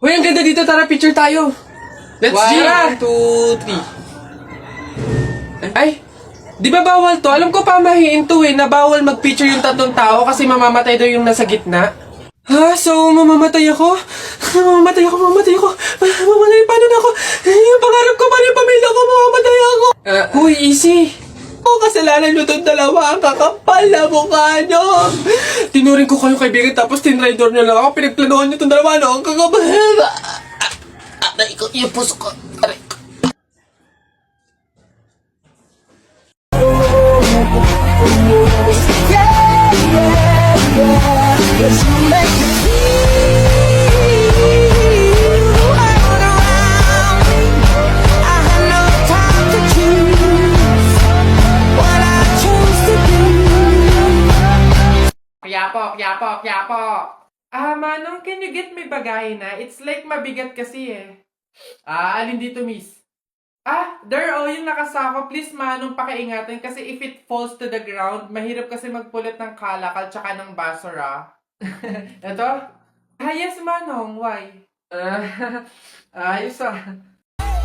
Hoy, ang ganda dito. Tara, picture tayo. Let's G! 1, 2, 3. Ay, di ba bawal to? Alam ko pamahiin to na bawal mag-picture yung tatlong tao kasi mamamatay daw yung nasa gitna. Ha? So, mamamatay ako? Mamamatay ako. Mamamatay, paano na ako? Yung pangarap ko, paano yung pamilya ko? Mamamatay ako. Huy, easy. Kasalanan nyo itong dalawa. Ang kakapal na mukha nyo. Tinuring ko kayong kaibigan tapos tinraidor nyo lang ako. Pinagplanuhan nyo itong dalawa. Ang kakapal. Aray ko, yung puso ko. Aray ko. Kyapo. Manong, can you get me bagay na? It's like mabigat kasi eh. Alin dito, miss? There, yung nakasako. Please, Manong, pakiingatan kasi if it falls to the ground, mahirap kasi magpulit ng kalakal tsaka ng basura. Ito? Yes, Manong. Why? Ayos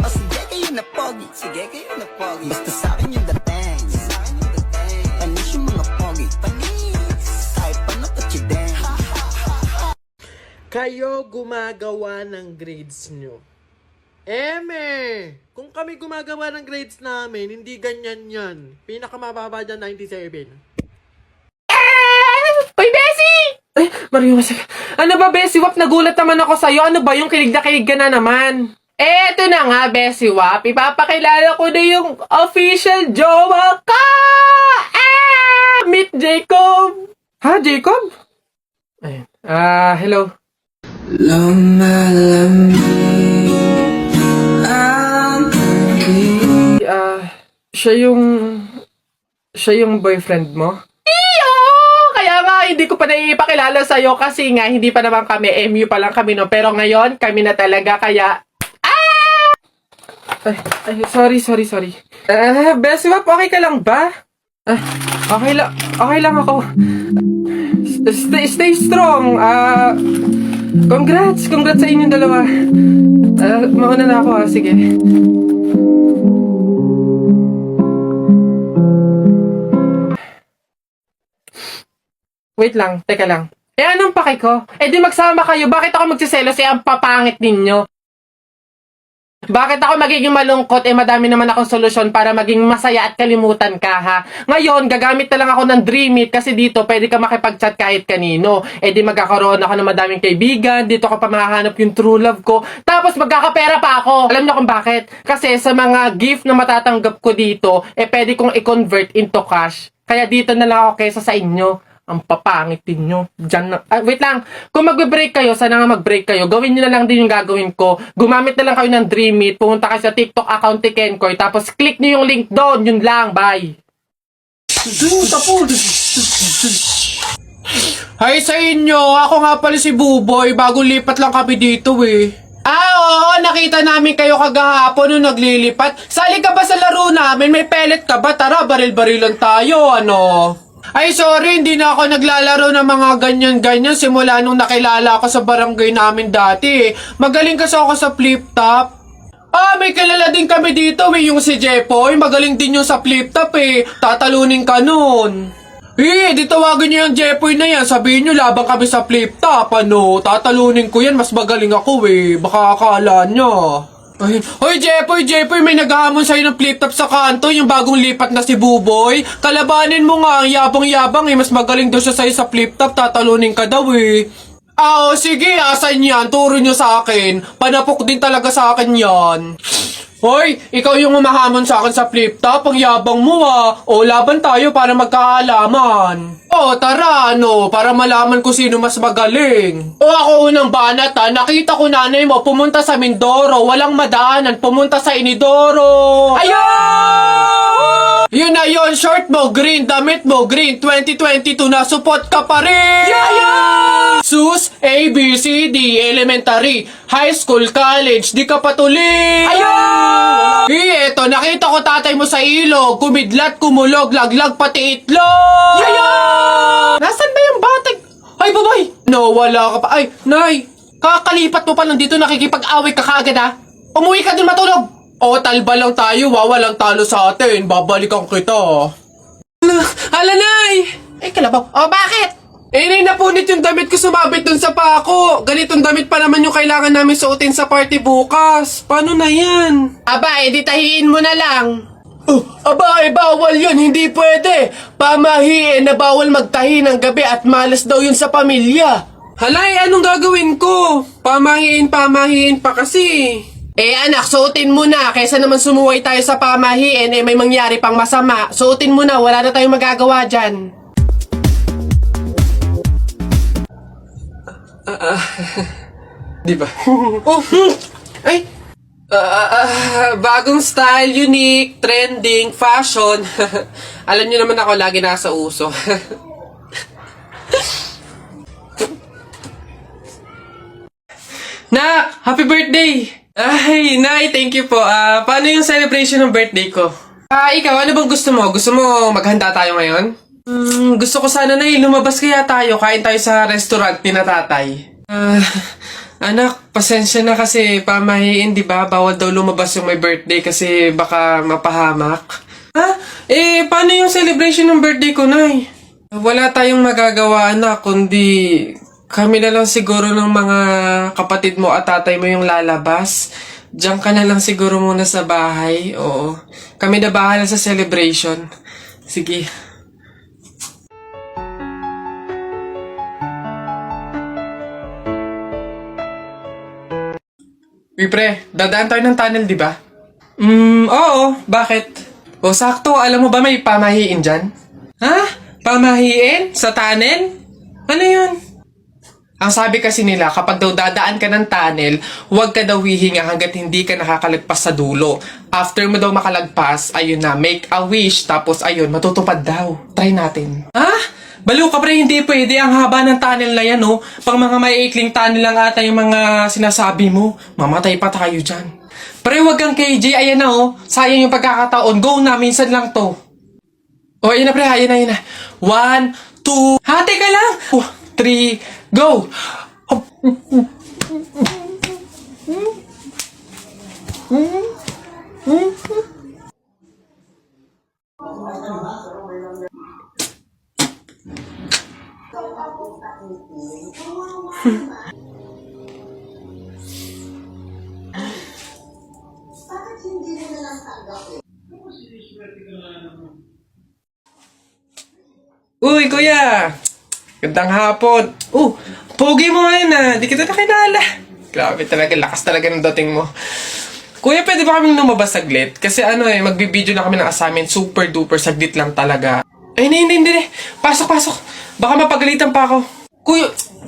O sige kayo na pogi, basta sa'kin yung dating. Panis yung mga pogi, panis. Kahit paano touch it down. Kayo gumagawa ng grades nyo. Kung kami gumagawa ng grades namin, hindi ganyan yan. Pinakamababa dyan, 97. Uy, Bessie! Mario, ano ba, Bessie? Wap, nagulat naman ako sa'yo. Ano ba yung kilig na kilig ka na naman? Eto na nga, Bessie Wap. Ipapakilala ko na yung official jowa ka! Meet Jacob! Ha, Jacob? Ayun. Hello. Siya yung boyfriend mo? Iyo! Kaya nga, hindi ko pa naipakilala sa'yo kasi nga, hindi pa naman kami, MU pa lang kami, no? Pero ngayon, kami na talaga, kaya... Sorry. Bessie Wap, okay ka lang ba? Okay lang ako. Stay strong. Congrats sa inyong dalawa. Mauna na ako, sige. Wait lang, teka lang. Anong pake ko? Di magsama kayo. Bakit ako magsiselos? Ang papangit ninyo. Bakit ako magiging malungkot? Madami naman akong solusyon para maging masaya at kalimutan ka, ha? Ngayon, gagamit na lang ako ng Dream It kasi dito pwede ka makipag-chat kahit kanino. Di magkakaroon ako ng madaming kaibigan. Dito ko pa mahahanap yung true love ko. Tapos magkakapera pa ako. Alam niyo kung bakit? Kasi sa mga gift na matatanggap ko dito, pwede kong i-convert into cash. Kaya dito na lang ako kaysa sa inyo. Ang papangit din nyo. Diyan na. Wait lang. Kung mag-break kayo, sana nga mag-break kayo. Gawin nyo na lang din yung gagawin ko. Gumamit na lang kayo ng Dream It. Pumunta kayo sa TikTok account ni Kenkoy. Tapos click nyo yung link doon. Yun lang. Bye. Hi sa inyo. Ako nga pala si Buboy. Bagong lipat lang kami dito eh. Oo. Nakita namin kayo kagahapon nung naglilipat. Sali ka ba sa laro namin? May pellet ka ba? Tara, baril-barilan tayo. Ano? Ay, sorry, hindi na ako naglalaro ng mga ganyan-ganyan simula nung nakilala ako sa barangay namin dati. Magaling kasi ako sa flip-top. May kilala din kami dito, yung si Jepoy. Magaling din yung sa flip-top Tatalunin ka nun. Di tawagin nyo yung Jepoy na yan. Sabihin nyo, labang kami sa flip-top, ano. Tatalunin ko yan, mas magaling ako Baka akala nyo. Hoy, Jepoy, may naghahamon sa'yo ng flip-top sa kanto, yung bagong lipat na si Buboy. Kalabanin mo nga, ang yabang-yabang mas magaling daw siya sa'yo sa flip-top, tatalunin ka daw sige, asan yan? Turo nyo sa akin. Panapok din talaga sa akin yan. Hoy, ikaw yung umahamon sa akin sa flip-top, ang yabang mo laban tayo para magkaalaman. Tara, para malaman ko sino mas magaling. Ako unang banat nakita ko nanay mo pumunta sa Mindoro, walang madaanan, pumunta sa Inidoro. Ayun! Yun na yun, short mo green, damit mo green, 2022 na support ka pa rin! Yeah! Sus, A, B, C, D, elementary, high school, college, di ka patuloy! Ayun! Eto, nakita ko tatay mo sa ilog, kumidlat, kumulog, laglag, pati itlog! Yeah! Nasaan ba yung batang? Ay, babay! No, wala ka pa. Ay, nay! Kakalipat mo pa lang dito, nakikipag-away ka kaagad ha? Umuwi ka dun matulog! O, talba lang tayo, walang talo sa atin. Babalikan kita. Hala, Nay! Kalabaw. O, bakit? Nay, napunit yung damit ko, sumabit dun sa pako. Ganitong damit pa naman yung kailangan namin suotin sa party bukas. Paano na yan? Aba, edi tahiin mo na lang. Bawal yun, hindi pwede. Pamahiin na bawal magtahi ng gabi at malas daw yun sa pamilya. Halay, anong gagawin ko? Pamahiin pa kasi. Anak, suotin mo na. Kaysa naman sumuway tayo sa pamahiin, may mangyari pang masama. Suotin mo na, wala na tayong magagawa dyan. Di ba? Ay! Bagong style, unique, trending, fashion. Alam niyo naman ako, lagi nasa uso. Nak! Happy birthday! Ay, Nay, thank you po. Paano yung celebration ng birthday ko? Ikaw, ano bang gusto mo? Gusto mo maghanda tayo ngayon? Gusto ko sana, Nay, lumabas kaya tayo. Kain tayo sa restaurant ni na tatay. Anak, pasensya na kasi pamahiin, di ba? Bawal daw lumabas yung may birthday kasi baka mapahamak. Paano yung celebration ng birthday ko, Nay? Wala tayong magagawa, anak, kundi kami na lang siguro ng mga kapatid mo at tatay mo yung lalabas. Diyan ka na lang siguro muna sa bahay. Oo. Kami na bahala sa celebration. Sige. Uy, pre, dadaan tayo ng tunnel, di ba? Oo. Bakit? O, sakto. Alam mo ba may pamahiin dyan? Ha? Pamahiin? Sa tunnel? Ano yun? Ang sabi kasi nila, kapag daw dadaan ka ng tunnel, huwag ka daw hihinga hanggat hindi ka nakakalagpas sa dulo. After mo daw makalagpas, ayun na, make a wish, tapos ayun, matutupad daw. Try natin. Baliw ka, pre, hindi pwede. Ang haba ng tunnel na yan, oh. Pang mga maiikling tunnel lang ata yung mga sinasabi mo. Mamatay pa tayo dyan. Pre, huwag kang KJ, ayan na, oh. Sayang yung pagkakataon. Go na, minsan lang to. Oh, ayun na, pre, ayun na. 1, 2, hati ka lang. 3, go! Uy, kuya! Gandang hapon. Pogi mo ngayon. Di kita nakilala. Grabe talaga, lakas talaga ng dating mo. Kuya, pwede ba kaming lumabas saglit? Kasi magbibideo na kami ng assignment. Super duper, saglit lang talaga. Hindi. Pasok. Baka mapagalitan pa ako.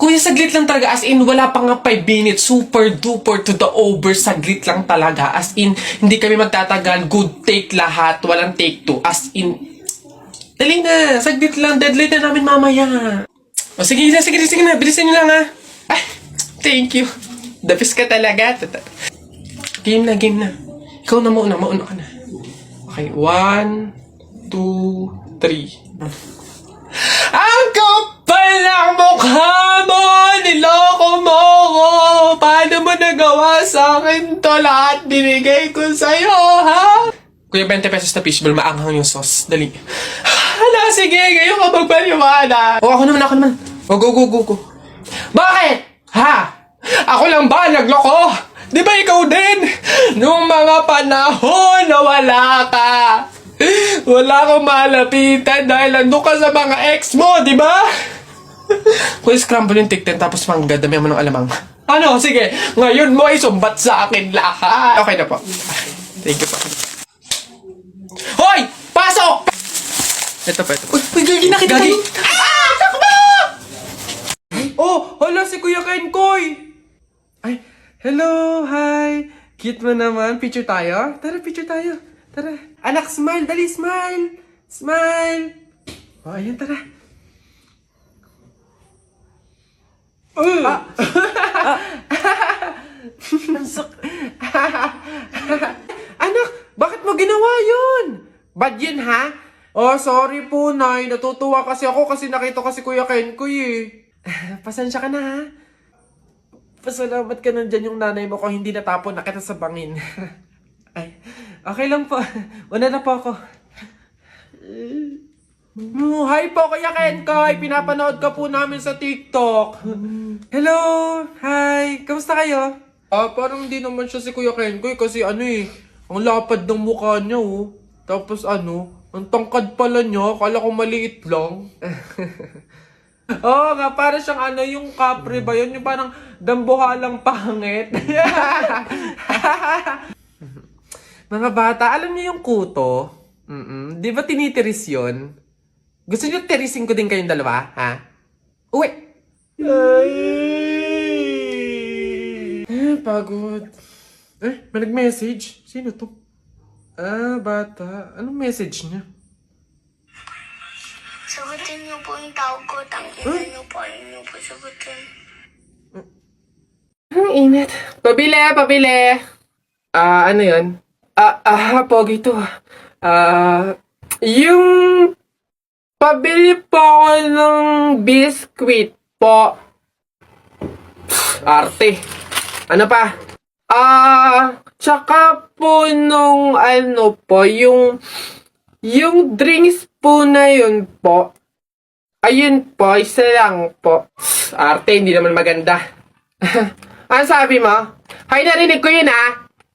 Kuya, saglit lang talaga. As in, wala pa nga 5 minutes. Super duper to the over. Saglit lang talaga. As in, hindi kami magtatagal. Good take lahat. Walang take 2. As in, dali na. Saglit lang. Deadline na namin mamaya. O sige na. Bilisan nyo lang ha. Ay, thank you. The best ka talaga. Game na. Ikaw na mauna ka na. Okay, 1, 2, 3. Ang kapal ng mukha mo! Niloko mo ko! Paano mo nagawa sa akin to? Lahat binigay ko sa'yo, ha? Kuya, 20 pesos na fishball, maanghang yung sauce. Dali. Hala, sige, ngayon ka magpaliwanag. Ako naman. Go. Bakit? Ha? Ako lang ba nagloko? Di ba ikaw din? Nung mga panahon na wala ka. Wala akong malapitan dahil nandun ka sa mga ex mo, di ba? Kuya, scramble yung tikten tapos mangga, dami mo ng alamang. Ano? Sige, ngayon mo isumbat sa akin lahat. Okay na po. Thank you po. Hoy! Pasok! Ito pa. Uy, gagi, nakita tayo. Takbo! Hala, si Kuya Kenkoy. Ay, hello, hi. Cute mo naman. Picture tayo? Tara, picture tayo. Tara. Anak, smile. Dali, smile. Smile. Ayan, tara. Anak, bakit mo ginawa yun? Bad yun, ha? Sorry po, Nay. Natutuwa kasi ako kasi nakita kasi Kuya Kenkoy, eh. Pasensya ka na, ha? Pasalamat ka nandyan yung nanay mo kung hindi natapon na kita sa bangin. Ay, okay lang po. Una na po ako. Hi po, Kuya Kenkoy! Pinapanood ka po namin sa TikTok. Hello! Hi! Kamusta kayo? Parang hindi naman siya si Kuya Kenkoy kasi ang lapad ng mukha niya oh. Tapos ang tangkad pala niya, akala ko maliit lang. Oo nga, para siyang yung kapre ba yun? Yung parang dambuhalang pangit. Mga bata, alam niyo yung kuto? Di ba tinitiris yun? Gusto niyo tirisin ko din kayong dalawa, ha? Uwi! Pagod. May nag-message? Sino to? Bata. Anong message niya? Sagutin niyo po yung tawag ko. Tangina niyo po. Ayun niyo po sagutin. Ang init. Pabili! Ano yun? Pogi to. Yung pabili po ako ng biskwit po. Arte. Ano pa? Tsaka po nung yung drinks po na yun po. Ayun po, isa lang po. Arte, hindi naman maganda. Ano sabi mo? Hay, narinig ko yun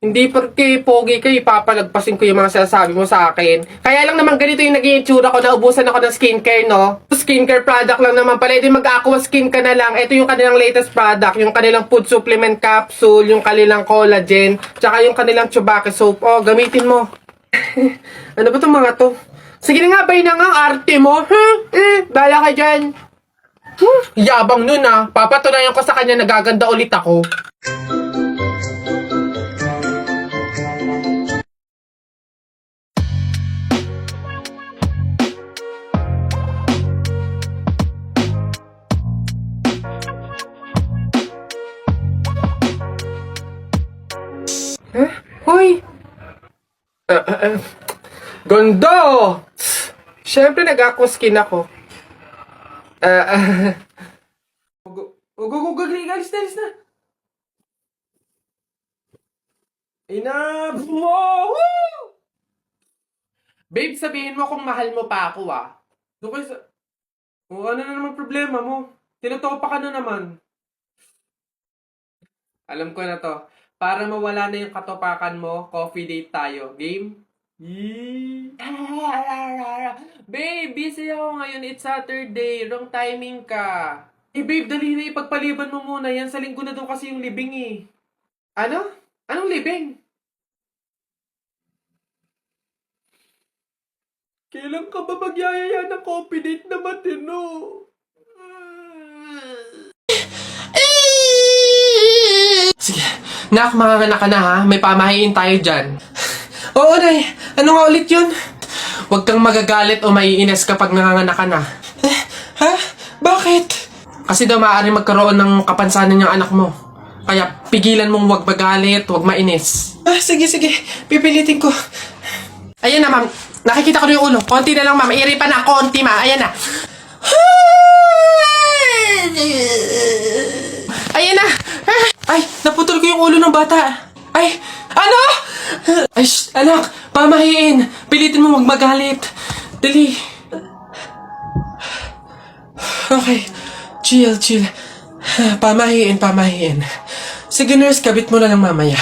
Hindi porque pogi kayo, ipapalagpasin ko yung mga sinasabi mo sa akin. Kaya lang naman ganito yung naging itsura ko, naubusan ako ng skincare, no? Skincare product lang naman pala, edi mag-aqua skin ka na lang. Ito yung kanilang latest product, yung kanilang food supplement capsule, yung kanilang collagen, tsaka yung kanilang Chubaki soap. Oh, gamitin mo. Ano ba itong mga to? Sige na nga, bay na nga, arte mo. Bala ka dyan. Yabang nun Papatunayan ko sa kanya nagaganda ulit ako. Hoy! Gondo! Siyempre nag-aquaskin ako. Alis na. Enough! Woo! Babe, sabihin mo kung mahal mo pa ako Doon sa... ano na naman problema mo? Tinutopa ka na naman. Alam ko na to. Para mawala na yung katopakan mo, coffee date tayo. Game? Babe, busy ako ngayon. It's Saturday. Wrong timing ka. Babe, dali na ipagpaliban mo muna. Yan sa linggo na daw kasi yung libing Ano? Anong libing? Kailan ka ba magyayaya ng coffee date na matino? Sige. Nak, manganganak ka na May pamahiin tayo dyan. Oo, Nay. Ano nga ulit yun? Huwag kang magagalit o maiinis kapag nanganganak ka na. Bakit? Kasi daw maaari magkaroon ng kapansanan yung anak mo. Kaya pigilan mong huwag magalit, huwag mainis. Sige. Pipilitin ko. Ayan na, ma'am. Nakikita ko na yung ulo. Konti na lang, ma'am. Iri pa na. Konti, ma. Ayan na. Ayan na. Ay, naputol ko yung ulo ng bata. Ay, ano? Ay, anak, pamahiin. Pilitin mo huwag magalit. Dali. Okay. Chill. Pamahiin. Sige, nurse, kabit mo na lang mamaya.